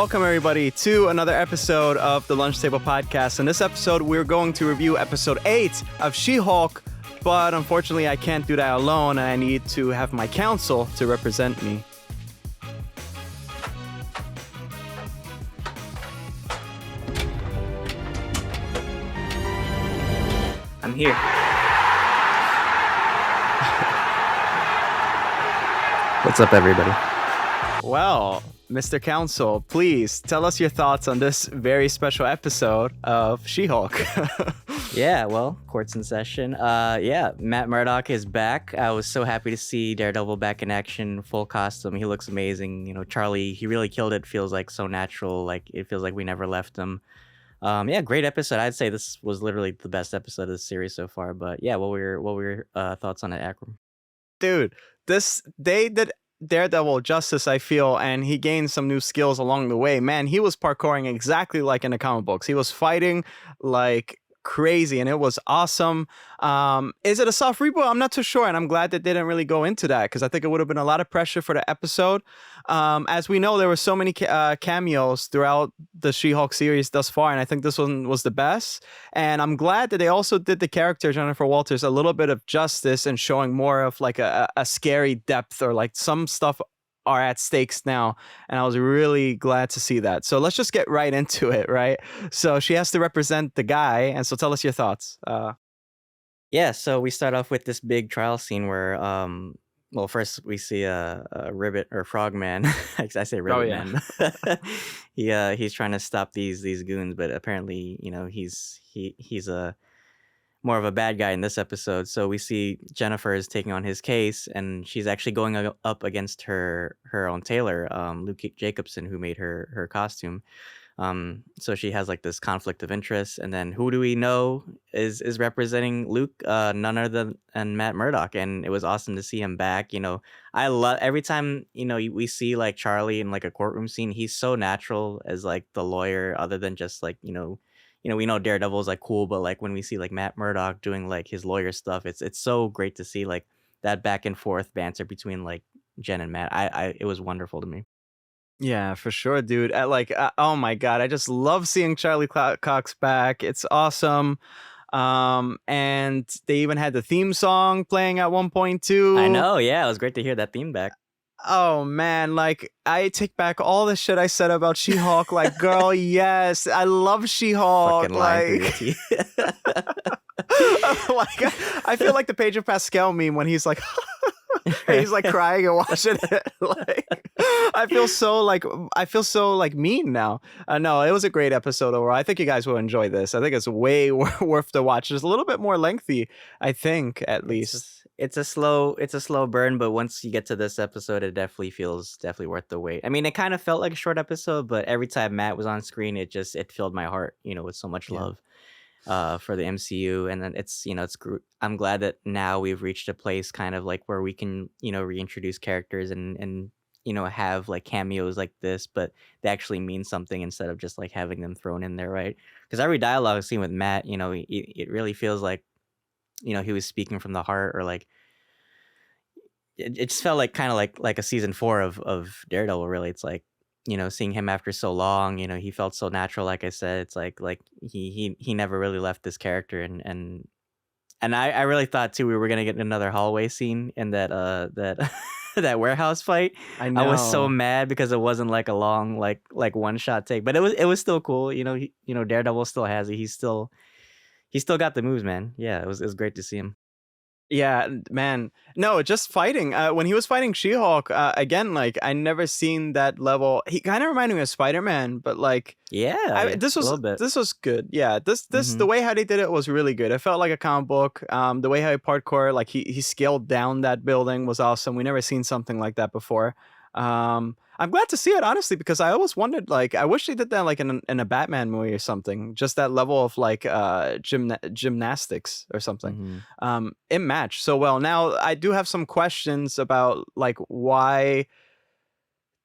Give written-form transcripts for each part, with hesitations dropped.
Welcome, everybody, to another episode of the Lunch Table Podcast. In this episode, we're going to review episode 8 of She-Hulk, but unfortunately, I can't do that alone, and I need to have my counsel to represent me. I'm here. What's up, everybody? Well, Mr. Counsel, please tell us your thoughts on this very special episode of She-Hulk. Yeah, well, court's in session. Matt Murdock is back. I was so happy to see Daredevil back in action, full costume. He looks amazing. You know, Charlie, he really killed it. Feels like so natural. Like it feels like we never left him. Great episode. I'd say this was literally the best episode of the series so far. But yeah, what were your thoughts on it, Akram? Dude, they did Daredevil justice, I feel, and he gained some new skills along the way. Man, he was parkouring exactly like in the comic books. He was fighting like crazy, and it was awesome. Is it a soft reboot? I'm not too sure, and I'm glad that they didn't really go into that, because I think it would have been a lot of pressure for the episode. As we know, there were so many cameos throughout the She-Hulk series thus far, and I think this one was the best. And I'm glad that they also did the character Jennifer Walters a little bit of justice and showing more of like a scary depth, or like some stuff are at stakes now, and I was really glad to see that. So let's just get right into it, right? So she has to represent the guy, and so tell us your thoughts. So we start off with this big trial scene where, first we see a ribbit or frogman. I say ribbit man. He's trying to stop these goons, but apparently, you know, he's a more of a bad guy in this episode. So we see Jennifer is taking on his case, and she's actually going up against her own tailor, Luke Jacobson, who made her costume. So she has like this conflict of interest, and then who do we know is representing Luke? None other than Matt Murdock, and it was awesome to see him back. You know, I love every time we see like Charlie in like a courtroom scene. He's so natural as like the lawyer, other than just like we know Daredevil is like cool, but like when we see like Matt Murdock doing like his lawyer stuff, it's so great to see like that back and forth banter between like Jen and Matt. It was wonderful to me. Yeah, for sure, dude. Oh my God, I just love seeing Charlie Cox back. It's awesome. And they even had the theme song playing at one point too. I know, yeah, it was great to hear that theme back. Oh man, like I take back all the shit I said about She-Hulk. Like, girl, yes, I love She-Hulk. Fucking like, I feel like the Pedro Pascal meme when he's like, he's like crying and watching it. Like, I feel so like mean now. No, it was a great episode overall. I think you guys will enjoy this. I think it's way worth the watch. It's a little bit more lengthy, I think, at least. It's a slow burn, but once you get to this episode, it definitely feels worth the wait. I mean, it kind of felt like a short episode, but every time Matt was on screen, it filled my heart, with so much love for the MCU. And then I'm glad that now we've reached a place kind of like where we can, reintroduce characters and have like cameos like this, but they actually mean something instead of just like having them thrown in there, right? Because every dialogue scene with Matt, it really feels like he was speaking from the heart, or like it just felt like kind of like a season 4 of Daredevil. Really, it's like seeing him after so long. He felt so natural. Like I said, it's like he never really left this character, and I really thought too we were gonna get another hallway scene in that that warehouse fight. I know. I was so mad because it wasn't like a long like one shot take, but it was still cool. Daredevil still has it. He still got the moves, man. Yeah, it was great to see him. Yeah, man. No, just fighting. When he was fighting She-Hulk, again, like I never seen that level. He kind of reminded me of Spider-Man, but like, this was good. Yeah, the way how they did it was really good. It felt like a comic book. The way how he parkour, like he scaled down that building was awesome. We never seen something like that before. I'm glad to see it, honestly, because I always wondered, like, I wish they did that like in a Batman movie or something. Just that level of like gymnastics or something. It matched so well. Now I do have some questions about like why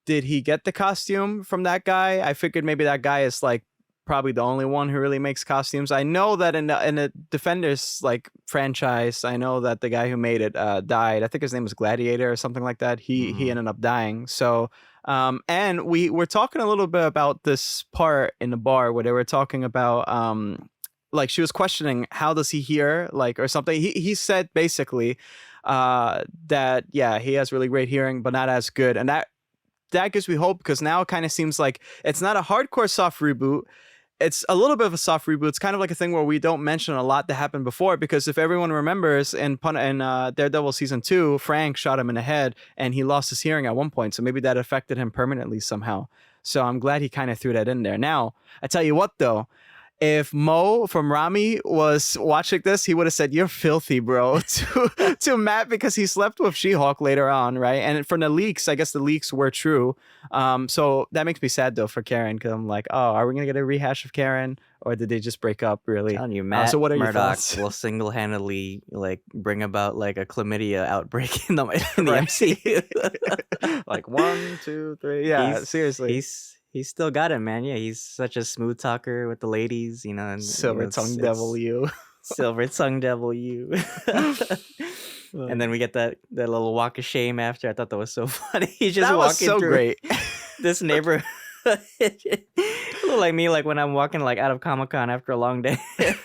did he get the costume from that guy? I figured maybe that guy is like probably the only one who really makes costumes. I know that in the Defenders like franchise, I know that the guy who made it died. I think his name was Gladiator or something like that. He ended up dying. So and we were talking a little bit about this part in the bar where they were talking about like she was questioning how does he hear, like, or something. He said basically that yeah, he has really great hearing but not as good, and that gives me hope because now it kind of seems like it's not a hardcore soft reboot. It's a little bit of a soft reboot. It's kind of like a thing where we don't mention a lot that happened before, because if everyone remembers in Daredevil season 2, Frank shot him in the head and he lost his hearing at one point, so maybe that affected him permanently somehow. So I'm glad he kind of threw that in there. Now I tell you what though, if Mo from Rami was watching this, he would have said, "You're filthy, bro," to Matt because he slept with She-Hulk later on, right? And from the leaks, I guess the leaks were true. So that makes me sad though for Karen, because I'm like, oh, are we gonna get a rehash of Karen, or did they just break up? Really? Telling you, Matt So what are your Murdock thoughts? will single-handedly like bring about like a chlamydia outbreak in the Right. MCU. Like 1, 2, 3. Yeah, seriously. He's still got it, man. Yeah, he's such a smooth talker with the ladies, you know, and Silver tongue devil, it's you. silver tongue devil you. And then we get that little walk of shame after. I thought that was so funny. He's just That was walking so through great. this neighborhood. Look like me, like when I'm walking like out of Comic-Con after a long day.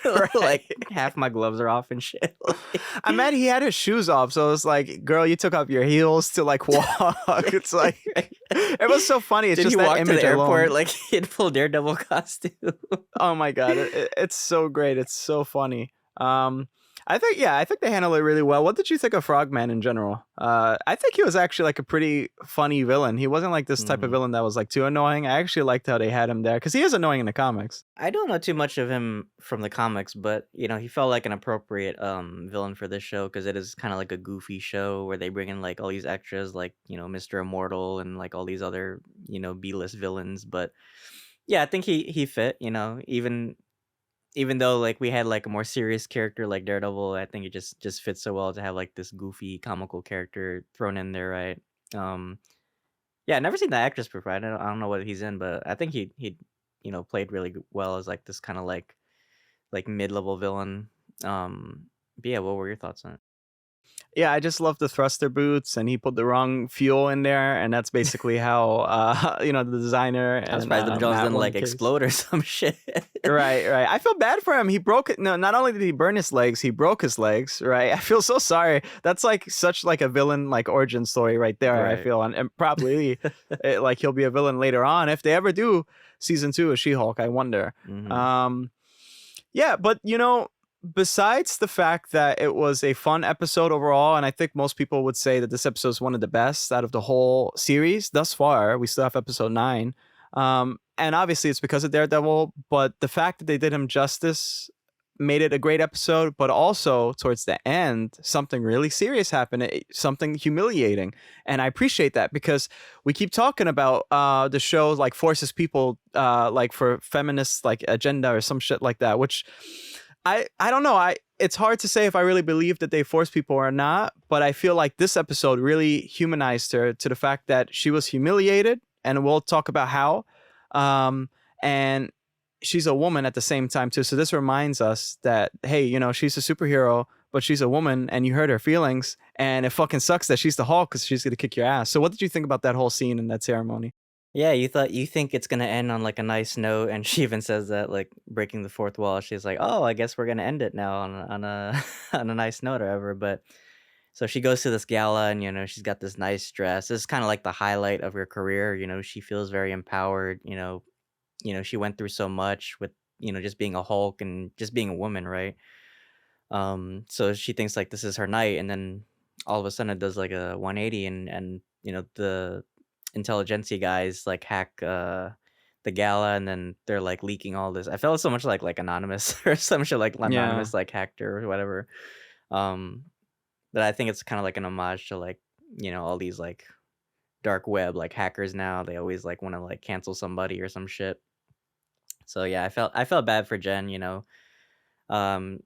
Right. Like half my gloves are off and shit. I'm mad he had his shoes off, so it's like, girl, you took off your heels to like walk. It's like, it was so funny. It's Did just he that walk to image the airport alone. like he had full Daredevil costume? Oh my god, it's so great. It's so funny. I think they handle it really well. What did you think of Frogman in general? I think he was actually like a pretty funny villain. He wasn't like this type of villain that was like too annoying. I actually liked how they had him there because he is annoying in the comics. I don't know too much of him from the comics, but you know, he felt like an appropriate villain for this show because it is kind of like a goofy show where they bring in like all these extras, like, you know, Mr. Immortal and like all these other, you know, B-list villains. But yeah, I think he fit, you know, even though like we had like a more serious character like Daredevil. I think it just fits so well to have like this goofy comical character thrown in there, right? Um, yeah, I never seen the actress before. I don't know what he's in, but I think he you know played really well as like this kind of like mid-level villain. But yeah, what were your thoughts on it? Yeah, I just love the thruster boots, and he put the wrong fuel in there, and that's basically how the designer I was and surprised the Jones Matt didn't won like the case. explode or some shit. Right. I feel bad for him. He broke it. No, not only did he burn his legs, he broke his legs. Right. I feel so sorry. That's like such like a villain like origin story right there. I Right. feel, and probably like he'll be a villain later on if they ever do season 2 of She-Hulk. I wonder. Mhm. Yeah, but besides the fact that it was a fun episode overall, and I think most people would say that this episode is one of the best out of the whole series thus far. We still have episode 9. And obviously it's because of Daredevil, but the fact that they did him justice made it a great episode. But also towards the end, something really serious happened, something humiliating, and I appreciate that because we keep talking about the show like forces people like for feminist like agenda or some shit like that, which I don't know. It's hard to say if I really believe that they force people or not, but I feel like this episode really humanized her to the fact that she was humiliated, and we'll talk about how. And she's a woman at the same time too. So this reminds us that hey, she's a superhero, but she's a woman, and you hurt her feelings, and it fucking sucks that she's the Hulk because she's gonna kick your ass. So what did you think about that whole scene and that ceremony? Yeah, you think it's gonna end on like a nice note, and she even says that like breaking the fourth wall. She's like, "Oh, I guess we're gonna end it now on a on a nice note or whatever." But so she goes to this gala, and she's got this nice dress. This is kind of like the highlight of her career. She feels very empowered. She went through so much with just being a Hulk and just being a woman, right? So she thinks like this is her night, and then all of a sudden it does like a 180, and the intelligentsia guys like hack the gala, and then they're like leaking all this. I felt so much like Anonymous or some shit, like Yeah. Anonymous like hacked her or whatever. Um, but I think it's kind of like an homage to like all these like dark web like hackers now. They always like want to like cancel somebody or some shit. So yeah, I felt bad for Jen, um,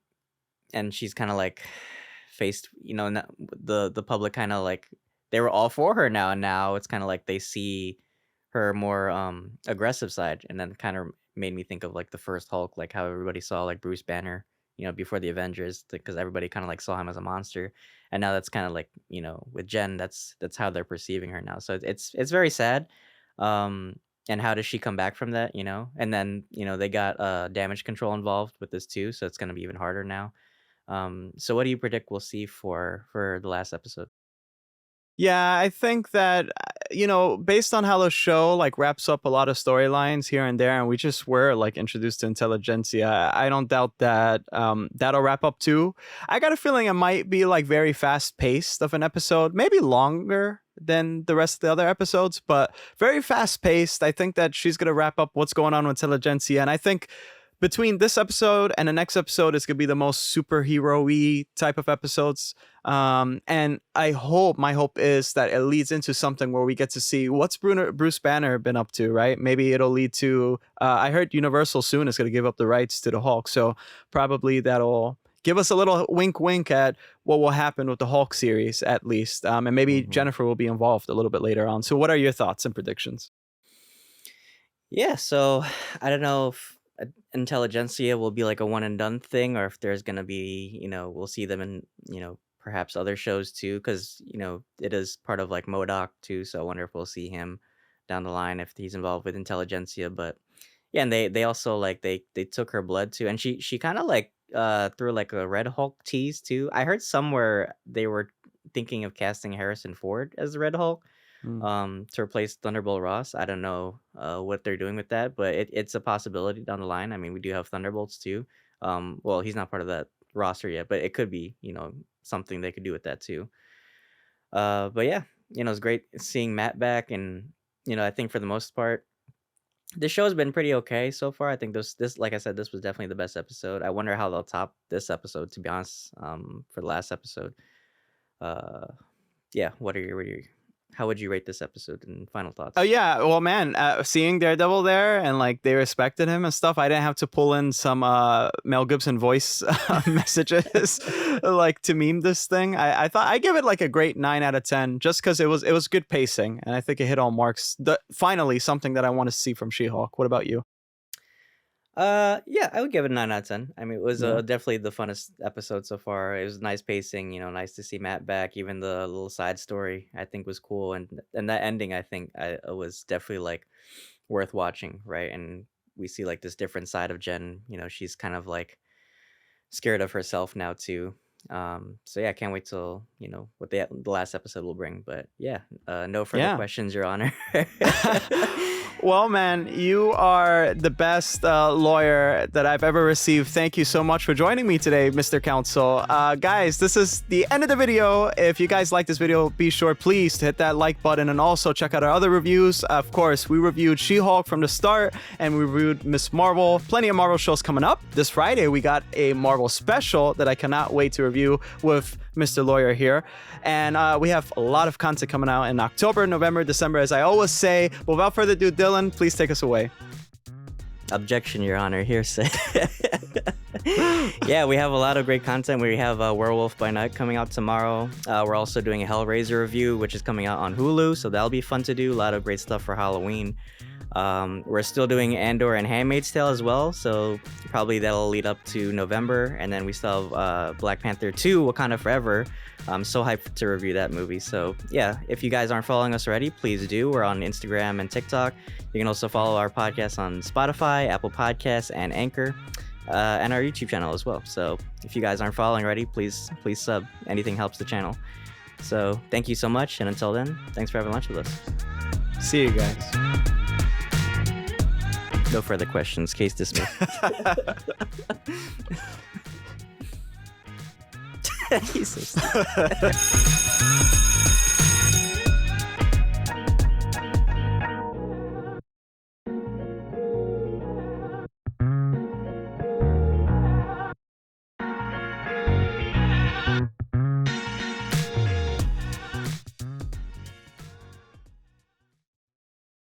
and she's kind of like faced, the public kind of like they were all for her now, and now it's kind of like they see her more aggressive side, and then kind of made me think of like the first Hulk, like how everybody saw like Bruce Banner, before the Avengers, because everybody kind of like saw him as a monster, and now that's kind of like, with Jen, that's how they're perceiving her now. So it's very sad. Um, and how does she come back from that? And then they got damage control involved with this too, so it's gonna be even harder now. So what do you predict we'll see for the last episode? Yeah, I think that based on how the show like wraps up a lot of storylines here and there, and we just were like introduced to intelligentsia, I don't doubt that that'll wrap up too. I got a feeling it might be like very fast paced of an episode, maybe longer than the rest of the other episodes, but very fast paced. I think that she's gonna wrap up what's going on with intelligentsia, and I think between this episode and the next episode is gonna be the most superhero-y type of episodes. And my hope is that it leads into something where we get to see what's Bruce Banner been up to, right? Maybe it'll lead to, I heard Universal soon is going to give up the rights to the Hulk. So probably that'll give us a little wink wink at what will happen with the Hulk series at least. And maybe Jennifer will be involved a little bit later on. So what are your thoughts and predictions? Yeah, so I don't know if Intelligentsia will be like a one and done thing, or if there's gonna be, we'll see them in, perhaps other shows too, because it is part of like MODOK too. So I wonder if we'll see him down the line if he's involved with Intelligentsia. But yeah, and they also like they took her blood too, and she kind of like threw like a Red Hulk tease too. I heard somewhere they were thinking of casting Harrison Ford as the Red Hulk to replace Thunderbolt Ross. I don't know what they're doing with that, but it's a possibility down the line. I mean, we do have Thunderbolts too. Well, he's not part of that roster yet, but it could be, something they could do with that too. But yeah, it's great seeing Matt back, and I think for the most part, the show has been pretty okay so far. I think this like I said, this was definitely the best episode. I wonder how they'll top this episode, to be honest. For the last episode, yeah, how would you rate this episode and final thoughts? Oh yeah, well man, seeing Daredevil there and like they respected him and stuff, I didn't have to pull in some Mel Gibson voice messages like to meme this thing. I thought I give it like a great 9 out of 10 just because it was good pacing, and I think it hit all marks. Finally something that I want to see from She-Hulk. What about you? Yeah, I would give it a 9 out of 10. I mean, it was definitely the funnest episode so far. It was nice pacing, nice to see Matt back. Even the little side story I think was cool, and that ending I think was definitely like worth watching, right? And we see like this different side of Jen. She's kind of like scared of herself now too. So yeah, I can't wait till what the last episode will bring. But yeah, no further questions, Your Honor. Well, man, you are the best lawyer that I've ever received. Thank you so much for joining me today, Mr. Counsel. Guys, this is the end of the video. If you guys like this video, be sure, please, to hit that like button and also check out our other reviews. Of course, we reviewed She-Hulk from the start, and we reviewed Miss Marvel. Plenty of Marvel shows coming up. This Friday, we got a Marvel special that I cannot wait to review with Mr. Lawyer here. And we have a lot of content coming out in October, November, December, as I always say. But without further ado, Dylan, please take us away. Objection, Your Honor. Hearsay. Yeah, we have a lot of great content. We have Werewolf by Night coming out tomorrow. We're also doing a Hellraiser review, which is coming out on Hulu, so that'll be fun to do. A lot of great stuff for Halloween. We're still doing Andor and Handmaid's Tale as well, so probably that'll lead up to November. And then we still have Black Panther 2, Wakanda Forever. I'm so hyped to review that movie. So yeah, if you guys aren't following us already, please do. We're on Instagram and TikTok. You can also follow our podcast on Spotify, Apple Podcasts, and Anchor, and our YouTube channel as well. So if you guys aren't following already, please sub. Anything helps the channel. So thank you so much, and until then, thanks for having lunch with us. See you guys. No further questions. Case dismissed. He's so stupid.